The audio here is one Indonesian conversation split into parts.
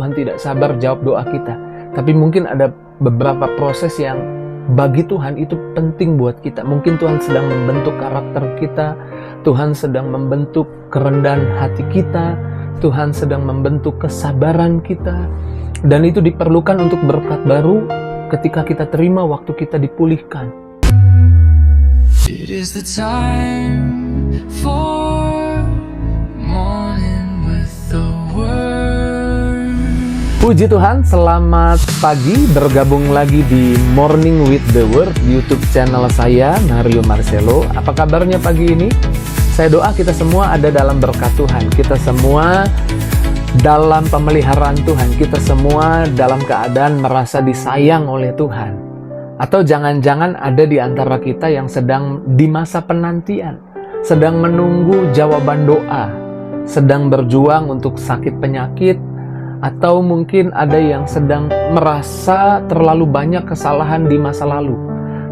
Tuhan tidak sabar jawab doa kita. Tapi mungkin ada beberapa proses yang bagi Tuhan itu penting buat kita. Mungkin Tuhan sedang membentuk karakter kita, Tuhan sedang membentuk kerendahan hati kita, Tuhan sedang membentuk kesabaran kita. Dan itu diperlukan untuk berkat baru ketika kita terima waktu kita dipulihkan. It is the time for morning with the word. Puji Tuhan, selamat pagi, bergabung lagi di Morning with the Word YouTube channel saya, Mario Marcelo. Apa kabarnya pagi ini? Saya doa kita semua ada dalam berkat Tuhan, kita semua dalam pemeliharaan Tuhan, kita semua dalam keadaan merasa disayang oleh Tuhan. Atau jangan-jangan ada di antara kita yang sedang di masa penantian, sedang menunggu jawaban doa, sedang berjuang untuk sakit penyakit, atau mungkin ada yang sedang merasa terlalu banyak kesalahan di masa lalu.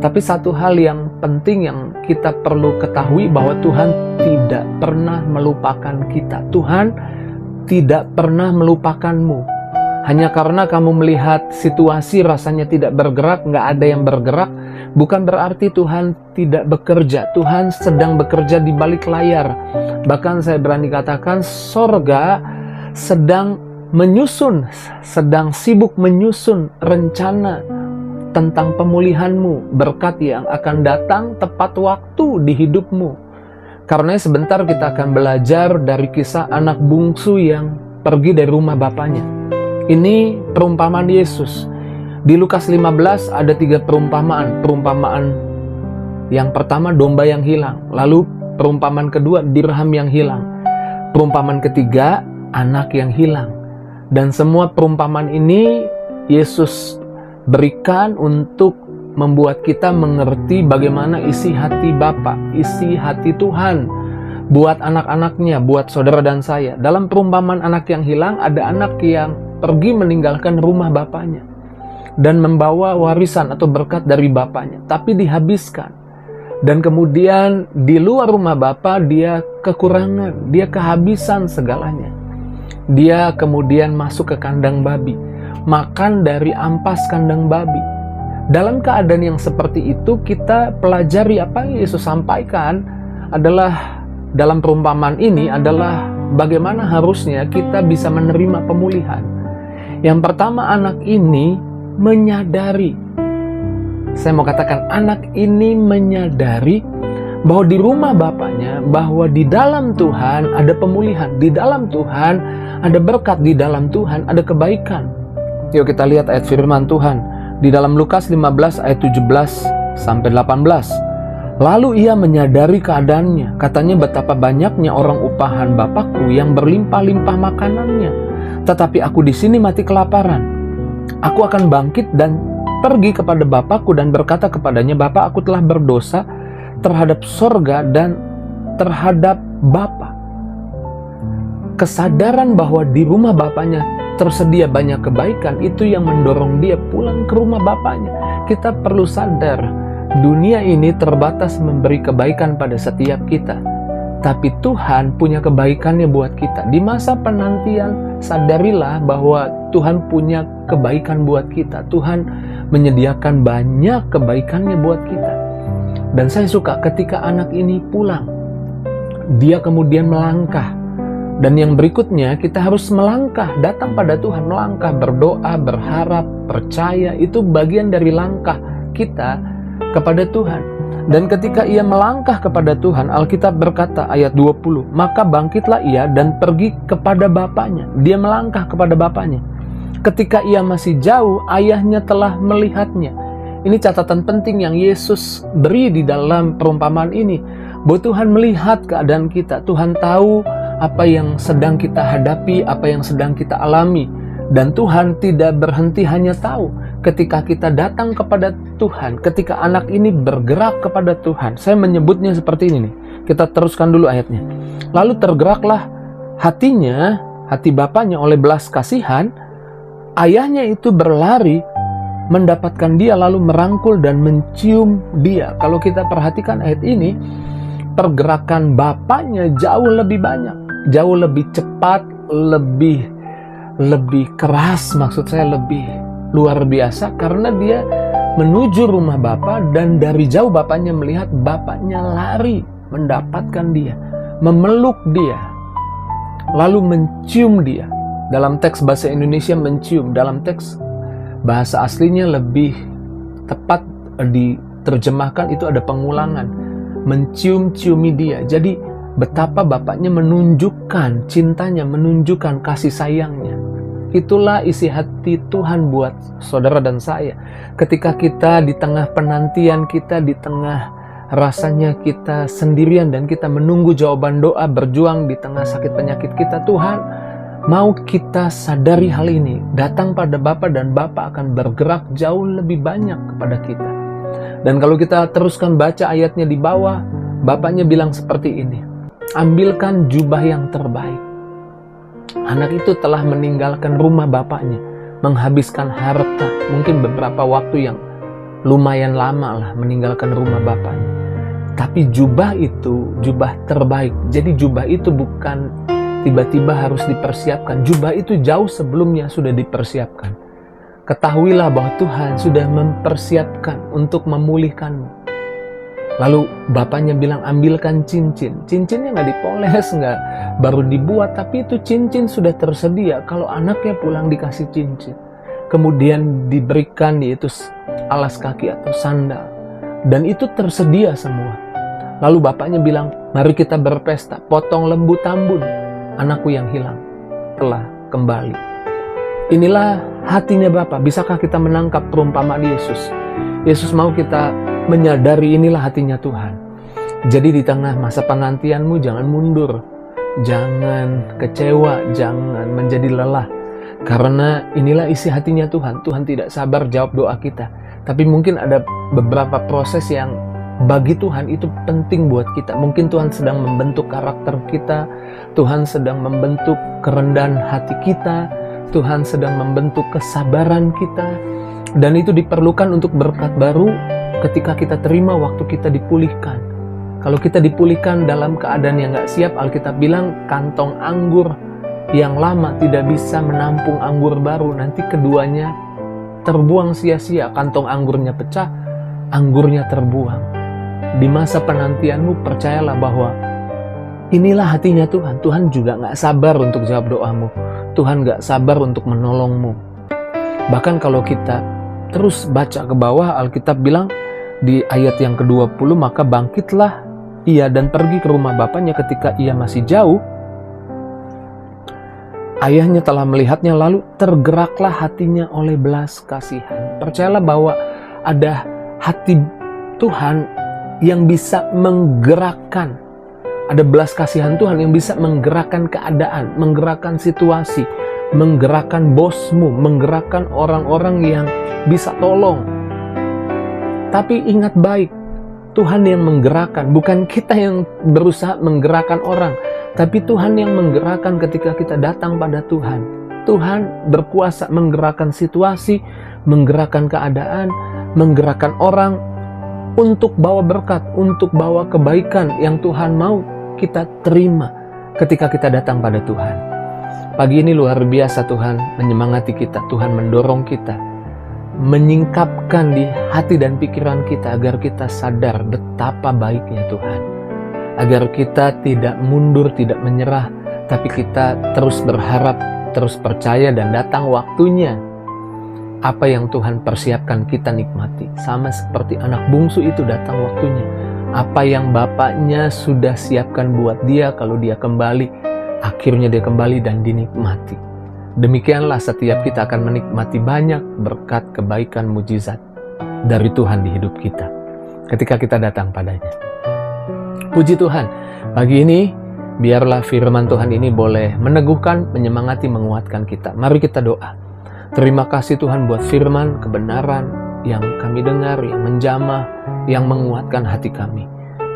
Tapi satu hal yang penting yang kita perlu ketahui bahwa Tuhan tidak pernah melupakan kita. Tuhan tidak pernah melupakanmu. Hanya karena kamu melihat situasi rasanya tidak bergerak, nggak ada yang bergerak, bukan berarti Tuhan tidak bekerja. Tuhan sedang bekerja di balik layar. Bahkan saya berani katakan, sorga sedang menyusun, sedang sibuk menyusun rencana tentang pemulihanmu, berkat yang akan datang tepat waktu di hidupmu. Karena sebentar kita akan belajar dari kisah anak bungsu yang pergi dari rumah bapaknya. Ini perumpamaan Yesus. Di Lukas 15 ada 3 perumpamaan. Perumpamaan yang pertama domba yang hilang. Lalu perumpamaan kedua dirham yang hilang. Perumpamaan ketiga anak yang hilang. Dan semua perumpamaan ini Yesus berikan untuk membuat kita mengerti bagaimana isi hati Bapa, isi hati Tuhan buat anak-anaknya, buat saudara dan saya. Dalam perumpamaan anak yang hilang, ada anak yang pergi meninggalkan rumah bapaknya dan membawa warisan atau berkat dari bapaknya, tapi dihabiskan. Dan kemudian di luar rumah bapak dia kekurangan, dia kehabisan segalanya. Dia kemudian masuk ke kandang babi, makan dari ampas kandang babi. Dalam keadaan yang seperti itu, kita pelajari apa yang Yesus sampaikan adalah dalam perumpamaan ini adalah bagaimana harusnya kita bisa menerima pemulihan. Yang pertama, anak ini menyadari. Saya mau katakan, anak ini menyadari bahwa di rumah bapaknya, bahwa di dalam Tuhan ada pemulihan, di dalam Tuhan ada berkat, di dalam Tuhan ada kebaikan. Yuk kita lihat ayat firman Tuhan di dalam Lukas 15 ayat 17 sampai 18. Lalu ia menyadari keadaannya, katanya betapa banyaknya orang upahan Bapakku yang berlimpah-limpah makanannya, tetapi aku di sini mati kelaparan. Aku akan bangkit dan pergi kepada Bapakku dan berkata kepadanya, Bapa, aku telah berdosa terhadap sorga dan terhadap Bapa. Kesadaran bahwa di rumah Bapaknya tersedia banyak kebaikan, itu yang mendorong dia pulang ke rumah Bapaknya. Kita perlu sadar, dunia ini terbatas memberi kebaikan pada setiap kita. Tapi Tuhan punya kebaikannya buat kita. Di masa penantian, sadarilah bahwa Tuhan punya kebaikan buat kita. Tuhan menyediakan banyak kebaikannya buat kita. Dan saya suka ketika anak ini pulang, dia kemudian melangkah. Dan yang berikutnya, kita harus melangkah, datang pada Tuhan, melangkah, berdoa, berharap, percaya. Itu bagian dari langkah kita kepada Tuhan. Dan ketika ia melangkah kepada Tuhan, Alkitab berkata ayat 20, maka bangkitlah ia dan pergi kepada bapaknya. Dia melangkah kepada bapaknya. Ketika ia masih jauh, ayahnya telah melihatnya. Ini catatan penting yang Yesus beri di dalam perumpamaan ini, bahwa Tuhan melihat keadaan kita. Tuhan tahu apa yang sedang kita hadapi, apa yang sedang kita alami. Dan Tuhan tidak berhenti hanya tahu. Ketika kita datang kepada Tuhan, ketika anak ini bergerak kepada Tuhan, saya menyebutnya seperti ini nih. Kita teruskan dulu ayatnya. Lalu tergeraklah hatinya, hati bapaknya oleh belas kasihan. Ayahnya itu berlari mendapatkan dia, lalu merangkul dan mencium dia. Kalau kita perhatikan ayat ini, pergerakan bapaknya jauh lebih banyak, jauh lebih cepat, lebih lebih keras, maksud saya lebih luar biasa, karena dia menuju rumah bapa dan dari jauh bapaknya melihat, bapaknya lari mendapatkan dia, memeluk dia, lalu mencium dia. Dalam teks bahasa Indonesia mencium, dalam teks bahasa aslinya lebih tepat diterjemahkan itu ada pengulangan, mencium-ciumi dia. Jadi betapa bapaknya menunjukkan cintanya, menunjukkan kasih sayangnya. Itulah isi hati Tuhan buat saudara dan saya. Ketika kita di tengah penantian kita, di tengah rasanya kita sendirian dan kita menunggu jawaban doa, berjuang di tengah sakit penyakit kita, Tuhan mau kita sadari hal ini. Datang pada Bapa dan Bapa akan bergerak jauh lebih banyak kepada kita. Dan kalau kita teruskan baca ayatnya di bawah, Bapaknya bilang seperti ini, ambilkan jubah yang terbaik. Anak itu telah meninggalkan rumah bapaknya, menghabiskan harta, mungkin beberapa waktu yang lumayan lama lah meninggalkan rumah bapaknya. Tapi jubah itu jubah terbaik. Jadi jubah itu bukan tiba-tiba harus dipersiapkan. Jubah itu jauh sebelumnya sudah dipersiapkan. Ketahuilah bahwa Tuhan sudah mempersiapkan untuk memulihkanmu. Lalu bapaknya bilang, ambilkan cincin. Cincinnya nggak dipoles, nggak baru dibuat, tapi itu cincin sudah tersedia. Kalau anaknya pulang dikasih cincin. Kemudian diberikan yaitu alas kaki atau sandal. Dan itu tersedia semua. Lalu bapaknya bilang, mari kita berpesta, potong lembu tambun. Anakku yang hilang telah kembali. Inilah hatinya Bapa. Bisakah kita menangkap perumpamaan Yesus? Yesus mau kita menyadari inilah hatinya Tuhan. Jadi di tengah masa penantianmu jangan mundur, jangan kecewa, jangan menjadi lelah. Karena inilah isi hatinya Tuhan. Tuhan tidak sabar jawab doa kita. Tapi mungkin ada beberapa proses yang bagi Tuhan itu penting buat kita. Mungkin Tuhan sedang membentuk karakter kita, Tuhan sedang membentuk kerendahan hati kita, Tuhan sedang membentuk kesabaran kita. Dan itu diperlukan untuk berkat baru ketika kita terima waktu kita dipulihkan. Kalau kita dipulihkan dalam keadaan yang gak siap, Alkitab bilang kantong anggur yang lama tidak bisa menampung anggur baru. Nanti keduanya terbuang sia-sia. Kantong anggurnya pecah, anggurnya terbuang. Di masa penantianmu percayalah bahwa inilah hatinya Tuhan. Tuhan juga gak sabar untuk jawab doamu. Tuhan gak sabar untuk menolongmu. Bahkan kalau kita terus baca ke bawah, Alkitab bilang di ayat yang ke-20, maka bangkitlah ia dan pergi ke rumah bapaknya ketika ia masih jauh. Ayahnya telah melihatnya, lalu tergeraklah hatinya oleh belas kasihan. Percayalah bahwa ada hati Tuhan yang bisa menggerakkan. Ada belas kasihan Tuhan yang bisa menggerakkan keadaan, menggerakkan situasi, menggerakkan bosmu, menggerakkan orang-orang yang bisa tolong. Tapi ingat baik, Tuhan yang menggerakkan, bukan kita yang berusaha menggerakkan orang, tapi Tuhan yang menggerakkan ketika kita datang pada Tuhan. Tuhan berkuasa menggerakkan situasi, menggerakkan keadaan, menggerakkan orang untuk bawa berkat, untuk bawa kebaikan yang Tuhan mau kita terima ketika kita datang pada Tuhan. Pagi ini luar biasa Tuhan menyemangati kita, Tuhan mendorong kita, menyingkapkan di hati dan pikiran kita agar kita sadar betapa baiknya Tuhan. Agar kita tidak mundur, tidak menyerah, tapi kita terus berharap, terus percaya dan datang waktunya. Apa yang Tuhan persiapkan kita nikmati. Sama seperti anak bungsu itu datang waktunya. Apa yang bapaknya sudah siapkan buat dia kalau dia kembali, akhirnya dia kembali dan dinikmati. Demikianlah setiap kita akan menikmati banyak berkat kebaikan mujizat dari Tuhan di hidup kita ketika kita datang padanya. Puji Tuhan, pagi ini biarlah firman Tuhan ini boleh meneguhkan, menyemangati, menguatkan kita. Mari kita doa. Terima kasih Tuhan buat firman, kebenaran yang kami dengar, yang menjamah, yang menguatkan hati kami.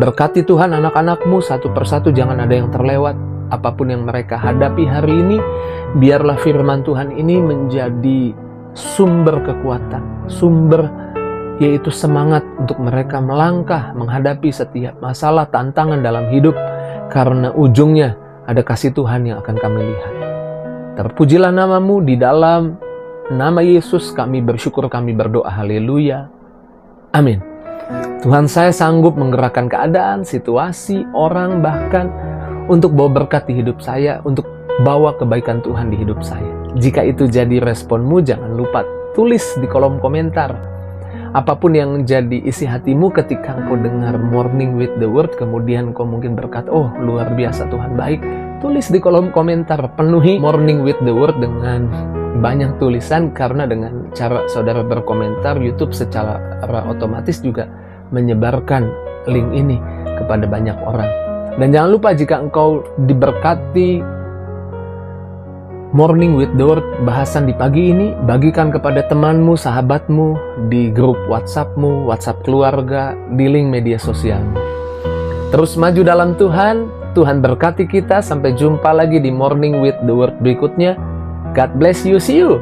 Berkati Tuhan anak-anak-Mu satu persatu, jangan ada yang terlewat. Apapun yang mereka hadapi hari ini, biarlah firman Tuhan ini menjadi sumber kekuatan, sumber yaitu semangat untuk mereka melangkah menghadapi setiap masalah, tantangan dalam hidup, karena ujungnya ada kasih Tuhan yang akan kami lihat. Terpujilah nama-Mu, di dalam nama Yesus kami bersyukur, kami berdoa. Haleluya. Amin. Tuhan, saya sanggup menggerakkan keadaan, situasi, orang, bahkan untuk bawa berkat di hidup saya, untuk bawa kebaikan Tuhan di hidup saya. Jika itu jadi responmu, jangan lupa tulis di kolom komentar. Apapun yang menjadi isi hatimu ketika engkau dengar Morning with the Word, kemudian engkau mungkin berkata, oh luar biasa Tuhan baik. Tulis di kolom komentar, penuhi Morning with the Word dengan banyak tulisan, karena dengan cara saudara berkomentar, YouTube secara otomatis juga menyebarkan link ini kepada banyak orang. Dan jangan lupa, jika engkau diberkati Morning with the Word bahasan di pagi ini, bagikan kepada temanmu, sahabatmu, di grup WhatsAppmu, WhatsApp keluarga, di link media sosialmu. Terus maju dalam Tuhan. Tuhan berkati kita. Sampai jumpa lagi di Morning with the Word berikutnya. God bless you. See you.